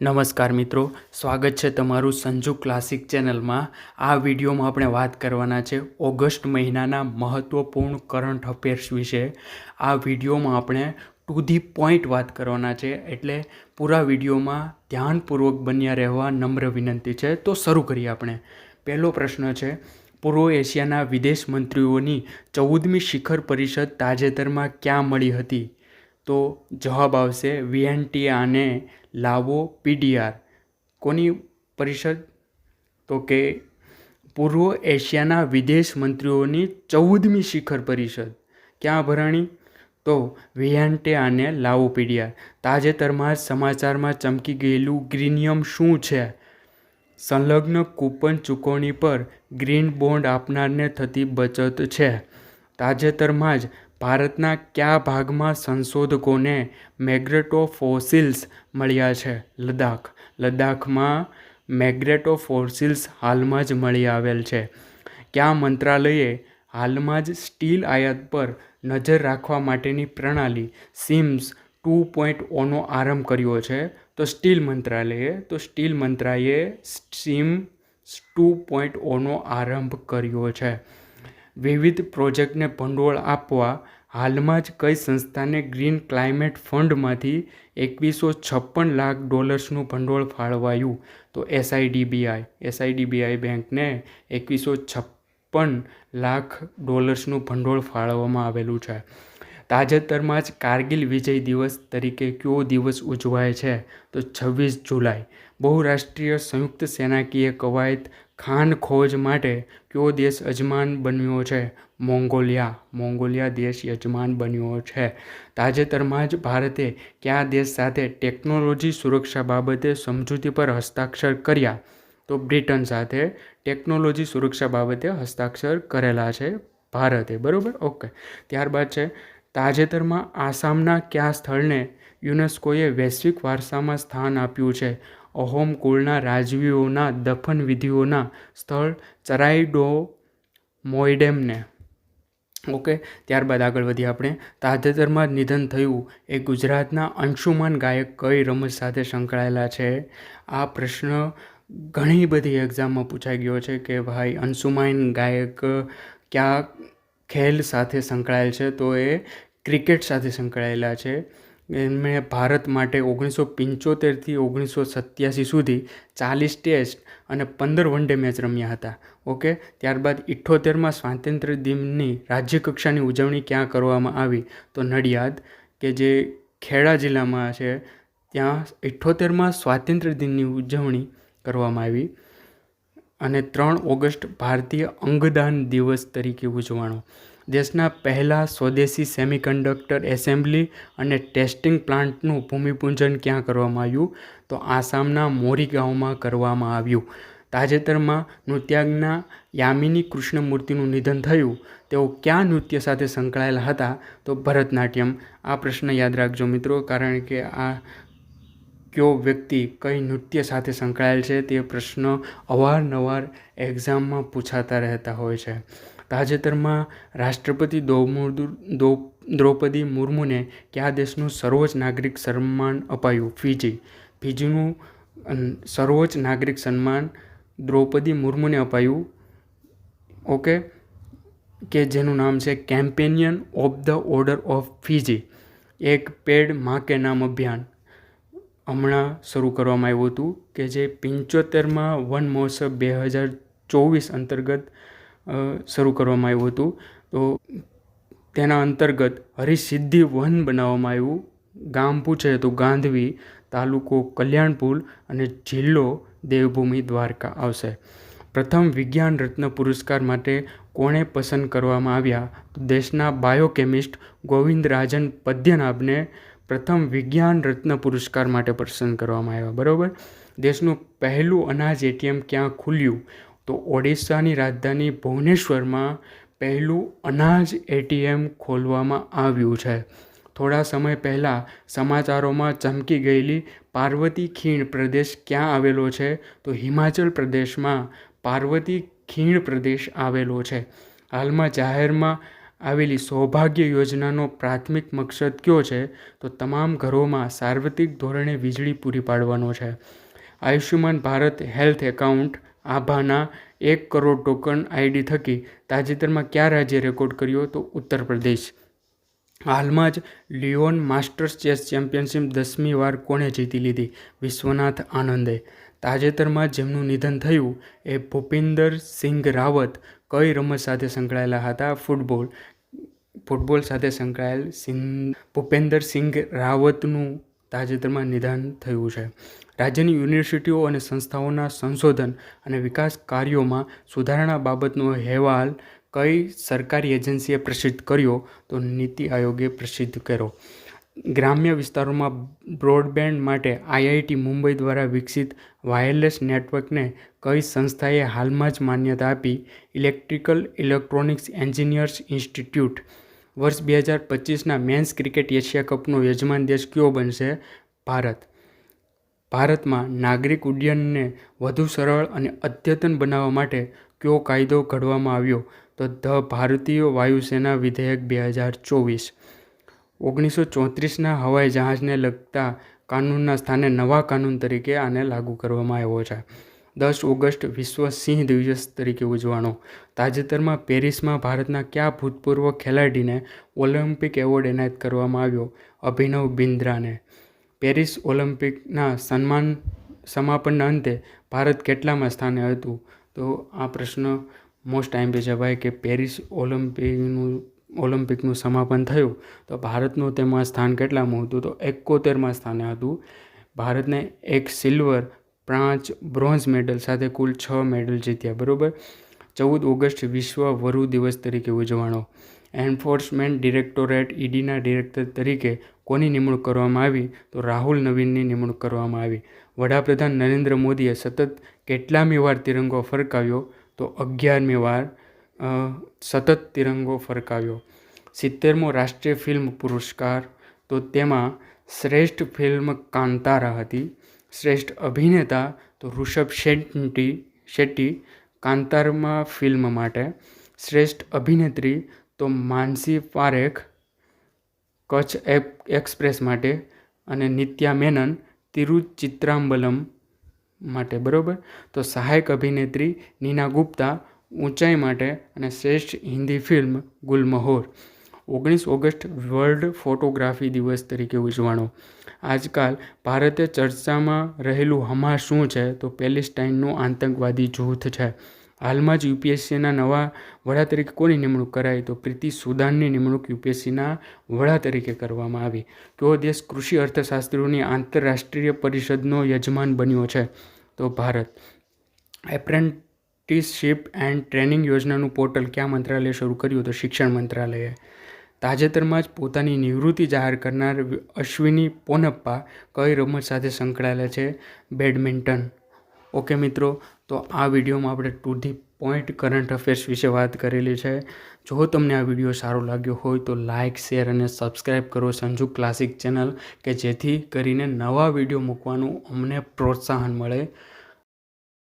નમસ્કાર મિત્રો, સ્વાગત છે તમારું સંજુ ક્લાસિક ચેનલમાં। આ વિડીયોમાં આપણે વાત કરવાના છે ઓગસ્ટ મહિનાના મહત્ત્વપૂર્ણ કરંટ અફેર્સ વિશે। આ વિડીયોમાં આપણે ટુ ધી પોઈન્ટ વાત કરવાના છે, એટલે પૂરા વિડીયોમાં ધ્યાનપૂર્વક બન્યા રહેવા નમ્ર વિનંતી છે। તો શરૂ કરીએ આપણે। પહેલો પ્રશ્ન છે, પૂર્વ એશિયાના વિદેશ મંત્રીઓની 14મી શિખર પરિષદ તાજેતરમાં ક્યાં મળી હતી? તો જવાબ આવશે વિયન્ટિયાને લાવો પીડીઆર। કોની પરિષદ? તો કે પૂર્વ એશિયાના વિદેશ મંત્રીઓની 14મી શિખર પરિષદ ક્યાં ભરાણી? તો વિયન્ટિયાને લાવો પીડીઆર। તાજેતરમાં જ સમાચારમાં ચમકી ગયેલું ગ્રીનિયમ શું છે? સંલગ્ન કૂપન ચૂકવણી પર ગ્રીન બોન્ડ આપનારને થતી બચત છે। તાજેતરમાં જ ભારતના કયા ભાગમાં સંશોધકોને મેગ્નેટોફોસિલ્સ મળ્યા છે? લદ્દાખ। લદ્દાખમાં મેગ્નેટોફોસિલ્સ હાલમાં જ મળી આવેલ છે। કયા મંત્રાલયે હાલમાં જ સ્ટીલ આયાત પર નજર રાખવા માટેની પ્રણાલી સિમ્સ 2.0નો આરંભ કર્યો છે? તો સ્ટીલ મંત્રાલયે સિમ્સ 2.0નો આરંભ કર્યો છે। વિવિધ પ્રોજેક્ટને ભંડોળ આપવા હાલમાં જ કઈ સંસ્થાને ગ્રીન ક્લાઇમેટ ફંડમાંથી $2156 લાખ ભંડોળ ફાળવાયું? તો એસઆઈડીબીઆઈ બેંકને $2156 લાખ ભંડોળ ફાળવવામાં આવેલું છે। તાજેતરમાં જ કારગિલ વિજય દિવસ તરીકે કયો દિવસ ઉજવાય છે? તો 26 જુલાઈ। બહુરાષ્ટ્રીય સંયુક્ત સેનાકીય કવાયત ખાન ખોજ માટે કયો દેશ યજમાન બન્યો છે? મોંગોલિયા દેશ યજમાન બન્યો છે। તાજેતરમાં જ ભારતે કયા દેશ સાથે ટેકનોલોજી સુરક્ષા બાબતે સમજૂતી પર હસ્તાક્ષર કર્યા? તો બ્રિટન સાથે ટેકનોલોજી સુરક્ષા બાબતે હસ્તાક્ષર કરેલા છે ભારતે, બરાબર? ઓકે। ત્યારબાદ છે, તાજેતરમાં આસામના કયા સ્થળને યુનેસ્કોએ વૈશ્વિક વારસામાં સ્થાન આપ્યું છે? અહોમ કુળના રાજવીઓના દફન વિધિઓના સ્થળ ચરાઈડોમોઈડેમને। ઓકે। ત્યારબાદ આગળ વધીએ આપણે। તાજેતરમાં નિધન થયું એ ગુજરાતના અંશુમાન ગાયક કઈ રમત સાથે સંકળાયેલા છે? આ પ્રશ્ન ઘણી બધી એક્ઝામમાં પૂછાઈ ગયો છે કે ભાઈ અંશુમાન ગાયક કયા ખેલ સાથે સંકળાયેલ છે? તો એ ક્રિકેટ સાથે સંકળાયેલા છે। એમણે ભારત માટે 1975થી 1987 સુધી 40 ટેસ્ટ અને 15 વન ડે મેચ રમ્યા હતા। ઓકે। ત્યારબાદ 78માં સ્વાતંત્ર્ય દિનની રાજ્યકક્ષાની ઉજવણી ક્યાં કરવામાં આવી? તો નડિયાદ, કે જે ખેડા જિલ્લામાં છે, ત્યાં 78માં સ્વાતંત્ર્ય દિનની ઉજવણી કરવામાં આવી અને 3 ઓગસ્ટ ભારતીય અંગદાન દિવસ તરીકે ઉજવાણો। દેશના પહેલા સ્વદેશી સેમિકન્ડક્ટર એસેમ્બલી અને ટેસ્ટિંગ પ્લાન્ટનું ભૂમિપૂજન ક્યાં કરવામાં આવ્યું? તો આસામના મોરીગાંવમાં કરવામાં આવ્યું। તાજેતરમાં નૃત્યાજ્ઞા યામિની કૃષ્ણમૂર્તિનું નિધન થયું। તેઓ કયા નૃત્ય સાથે સંકળાયેલા હતા? તો ભરતનાટ્યમ। આ પ્રશ્ન યાદ રાખજો મિત્રો, કારણ કે આ કયો વ્યક્તિ કઈ નૃત્ય સાથે સંકળાયેલ છે તે પ્રશ્ન અવારનવાર એક્ઝામમાં પૂછાતા રહેતા હોય છે। તાજેતરમાં રાષ્ટ્રપતિ દ્રૌપદી મુર્મુને કયા દેશનું સર્વોચ્ચ નાગરિક સન્માન અપાયું? ફિજીનું સર્વોચ્ચ નાગરિક સન્માન દ્રૌપદી મુર્મુને અપાયું। ઓકે, કે જેનું નામ છે companion of the order of Fiji. એક પેડ માં કે નામ અભિયાન હમણાં શરૂ કરવામાં આવ્યું હતું, કે જે 75માં વન મહોત્સવ 2024 અંતર્ગત શરૂ કરવામાં આવ્યું હતું। તો તેના અંતર્ગત હરિસિદ્ધિ વન બનાવવામાં આવ્યું। ગામ પૂછે તો ગાંધવી, તાલુકો કલ્યાણપુર અને જિલ્લો દેવભૂમિ દ્વારકા આવશે। પ્રથમ વિજ્ઞાન રત્ન પુરસ્કાર માટે કોણે પસંદ કરવામાં આવ્યા? તો દેશના બાયોકેમિસ્ટ ગોવિંદરાજન પદ્મનાભને પ્રથમ વિજ્ઞાન રત્ન પુરસ્કાર માટે પસંદ કરવામાં આવ્યા, બરાબર? દેશનું પહેલું અનાજ એટીએમ ક્યાં ખુલ્યું? તો ઓડિશાની રાજધાની ભુવનેશ્વરમાં પહેલું અનાજ એટીએમ ખોલવામાં આવ્યું છે। થોડા સમય પહેલાં સમાચારોમાં ચમકી ગયેલી પાર્વતી ખીણ પ્રદેશ ક્યાં આવેલો છે? તો હિમાચલ પ્રદેશમાં પાર્વતી ખીણ પ્રદેશ આવેલો છે। હાલમાં જાહેરમાં આવેલી સૌભાગ્ય યોજનાનો પ્રાથમિક મકસદ કયો છે? તો તમામ ઘરોમાં સાર્વત્રિક ધોરણે વીજળી પૂરી પાડવાનો છે. આયુષ્યમાન ભારત હેલ્થ એકાઉન્ટ આભાના 1 કરોડ ટોકન આઈડી થકી તાજેતરમાં કયા રાજ્યે રેકોર્ડ કર્યો? તો ઉત્તર પ્રદેશ. હાલમાં જ લિયોન માસ્ટર્સ ચેસ ચેમ્પિયનશિપ 10મી વાર કોણે જીતી લીધી? વિશ્વનાથ આનંદે. તાજેતરમાં જેમનું નિધન થયું એ ભૂપિન્દર સિંઘ રાવત કઈ રમત સાથે સંકળાયેલા હતા? ફૂટબોલ સાથે સંકળાયેલ ભૂપેન્દર સિંઘ રાવતનું તાજેતરમાં નિધન થયું છે. રાજ્યની યુનિવર્સિટીઓ અને સંસ્થાઓના સંશોધન અને વિકાસ કાર્યોમાં સુધારણા બાબતનો અહેવાલ કઈ સરકારી એજન્સીએ પ્રસિદ્ધ કર્યો? તો નીતિ આયોગે પ્રસિદ્ધ કર્યો. ગ્રામ્ય વિસ્તારોમાં બ્રોડબેન્ડ માટે આઈઆઈટી મુંબઈ દ્વારા વિકસિત વાયરલેસ નેટવર્કને કઈ સંસ્થાએ હાલમાં જ માન્યતા આપી? Electronics engineers institute. વર્ષ 2025ના મેન્સ ક્રિકેટ એશિયા કપનો યજમાન દેશ કયો બનશે? ભારત. ભારતમાં નાગરિક ઉડ્ડયનને વધુ સરળ અને અદ્યતન બનાવવા માટે કયો કાયદો ઘડવામાં આવ્યો? તો ધ ભારતીય વાયુસેના વિધેયક 2024. 1934ના હવાઈ જહાજને લગતા કાનૂનના સ્થાને નવા કાનૂન તરીકે આને લાગુ કરવામાં આવ્યો છે. 10 ઓગસ્ટ વિશ્વ સિંહ દિવસ તરીકે ઉજવવાનો. તાજેતરમાં પેરિસમાં ભારતના કયા ભૂતપૂર્વ ખેલાડીને ઓલિમ્પિક એવોર્ડ એનાયત કરવામાં આવ્યો? અભિનવ બિંદ્રાને. પેરિસ ઓલિમ્પિકના સમાપનના અંતે ભારત કેટલામાં સ્થાને હતું? તો આ પ્રશ્ન મોસ્ટ ટાઈમ પે છે ભાઈ કે પેરિસ ઓલિમ્પિકનું સમાપન થયું તો ભારતનું તેમાં સ્થાન કેટલામાં હતું? તો 71માં સ્થાને હતું. ભારતને 1 સિલ્વર, 5 બ્રોન્ઝ મેડલ સાથે કુલ 6 મેડલ જીત્યા. બરાબર. 14 ઓગસ્ટ વિશ્વ વરુ દિવસ તરીકે ઉજવવાનો. એન્ફોર્સમેન્ટ ડિરેક્ટોરેટ ઈડીના ડિરેક્ટર તરીકે કોની નિમણૂક કરવામાં આવી? તો રાહુલ નવીનની નિમણૂક કરવામાં આવી. વડાપ્રધાન નરેન્દ્ર મોદીએ સતત કેટલામી વાર તિરંગો ફરકાવ્યો? તો 11મી વાર સતત તિરંગો ફરકાવ્યો. 70મો રાષ્ટ્રીય ફિલ્મ પુરસ્કાર, તો તેમાં શ્રેષ્ઠ ફિલ્મ કાંતારા હતી. શ્રેષ્ઠ અભિનેતા તો ઋષભ શેટ્ટી કાંતારમાં ફિલ્મ માટે. શ્રેષ્ઠ અભિનેત્રી તો માનસી પારેખ કચ્છ એક્સપ્રેસ માટે અને નિત્યા મેનન તિરુચિત્રામ્બલમ માટે. બરાબર. તો સહાયક અભિનેત્રી નીના ગુપ્તા ઊંચાઈ માટે અને શ્રેષ્ઠ Hindi film Gulmohar. 19 August world photography દિવસ તરીકે ઉજવવાનો. આજકાલ ભારતે ચર્ચામાં રહેલું હમાસ શું છે? તો પેલેસ્ટાઇનનું આતંકવાદી જૂથ છે. હાલમાં જ યુપીએસસીના નવા વડા તરીકે કોની નિમણૂક કરાઈ? તો પ્રીતિ સુદાનની નિમણૂક યુપીએસસીના વડા તરીકે કરવામાં આવી. કયો દેશ કૃષિ અર્થશાસ્ત્રીઓની આંતરરાષ્ટ્રીય પરિષદનો યજમાન બન્યો છે? તો ભારત. એપ્રેન્ટિસશીપ એન્ડ ટ્રેનિંગ યોજનાનું પોર્ટલ કયા મંત્રાલયે શરૂ કર્યું? તો શિક્ષણ મંત્રાલયે. તાજેતરમાં જ પોતાની નિવૃત્તિ જાહેર કરનાર અશ્વિની પોનપ્પા કઈ રમત સાથે સંકળાયેલા છે? બેડમિન્ટન. ઓકે મિત્રો, તો આ વિડીયોમાં આપણે to the point current affairs વિશે વાત કરેલી છે. જો તમને આ વિડીયો સારો લાગ્યો હોય તો લાઇક, શેર અને સબસ્ક્રાઈબ કરો સંજુ ક્લાસિક ચેનલ, કે જેથી કરીને નવા વિડીયો મૂકવાનું અમને પ્રોત્સાહન મળે.